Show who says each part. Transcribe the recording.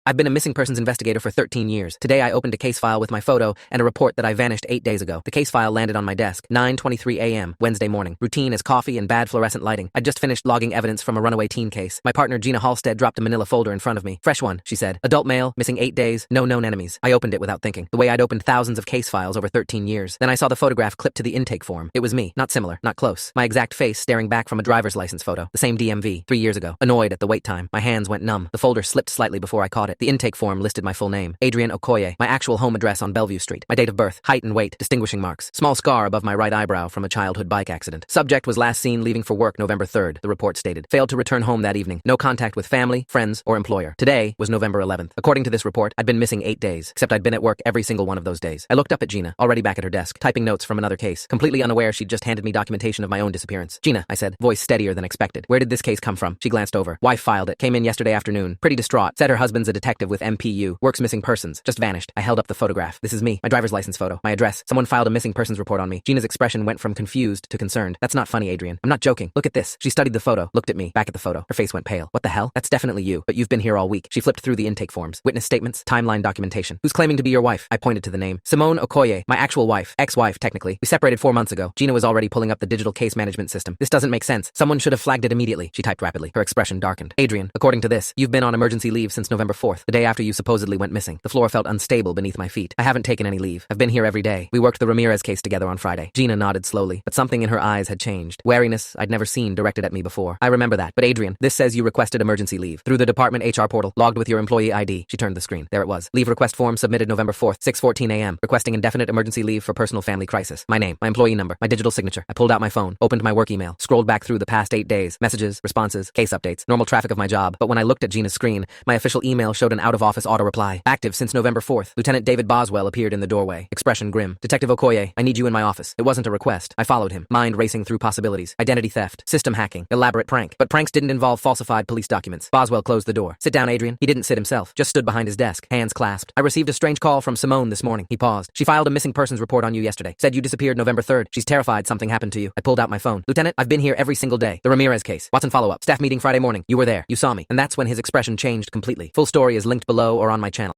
Speaker 1: I've been a missing persons investigator for 13 years. Today I opened a case file with my photo and a report that I vanished 8 days ago. The case file landed on my desk, 9:23 a.m., Wednesday morning. Routine as coffee and bad fluorescent lighting. I'd just finished logging evidence from a runaway teen case. My partner Gina Halstead dropped a manila folder in front of me. Fresh one, she said. Adult male, missing 8 days, no known enemies. I opened it without thinking, the way I'd opened thousands of case files over 13 years. Then I saw the photograph clipped to the intake form. It was me, not similar, not close. My exact face staring back from a driver's license photo. The same DMV, 3 years ago. Annoyed at the wait time. My hands went numb. The folder slipped slightly before I caught it. The intake form listed my full name, Adrian Okoye, my actual home address on Bellevue Street, my date of birth, height and weight, distinguishing marks, small scar above my right eyebrow from a childhood bike accident. Subject was last seen leaving for work November 3rd, the report stated. Failed to return home that evening. No contact with family, friends, or employer. Today was November 11th. According to this report, I'd been missing 8 days, except I'd been at work every single one of those days. I looked up at Gina, already back at her desk, typing notes from another case, completely unaware she'd just handed me documentation of my own disappearance. Gina, I said, voice steadier than expected. Where did this case come from? She glanced over. Wife filed it. Came in yesterday afternoon. Pretty distraught. Said her husband's a detective with MPU. Works missing persons. Just vanished. I held up the photograph. This is me. My driver's license photo. My address. Someone filed a missing persons report on me. Gina's expression went from confused to concerned. That's not funny, Adrian. I'm not joking. Look at this. She studied the photo, looked at me, back at the photo. Her face went pale. What the hell? That's definitely you. But you've been here all week. She flipped through the intake forms. Witness statements, timeline documentation. Who's claiming to be your wife? I pointed to the name. Simone Okoye, my actual wife. Ex-wife, technically. We separated 4 months ago. Gina was already pulling up the digital case management system. This doesn't make sense. Someone should have flagged it immediately. She typed rapidly. Her expression darkened. Adrian, according to this, you've been on emergency leave since November 4th, the day after you supposedly went missing. The floor felt unstable beneath my feet. I haven't taken any leave. I've been here every day. We worked the Ramirez case together on Friday. Gina nodded slowly, but something in her eyes had changed. Wariness I'd never seen directed at me before. I remember that. But Adrian, this says you requested emergency leave through the department HR portal, logged with your employee ID. She turned the screen. There it was. Leave request form submitted November 4th, 6:14 a.m. Requesting indefinite emergency leave for personal family crisis. My name, my employee number, my digital signature. I pulled out my phone, opened my work email, scrolled back through the past 8 days, messages, responses, case updates, normal traffic of my job. But when I looked at Gina's screen, my official email showed an out-of-office auto reply. Active since November 4th. Lieutenant David Boswell appeared in the doorway. Expression grim. Detective Okoye, I need you in my office. It wasn't a request. I followed him, mind racing through possibilities. Identity theft, system hacking, elaborate prank. But pranks didn't involve falsified police documents. Boswell closed the door. Sit down, Adrian. He didn't sit himself, just stood behind his desk, hands clasped. I received a strange call from Simone this morning. He paused. She filed a missing persons report on you yesterday. Said you disappeared November 3rd. She's terrified something happened to you. I pulled out my phone. Lieutenant, I've been here every single day. The Ramirez case. Watson follow-up. Staff meeting Friday morning. You were there. You saw me. And that's when his expression changed completely. Full story is linked below or on my channel.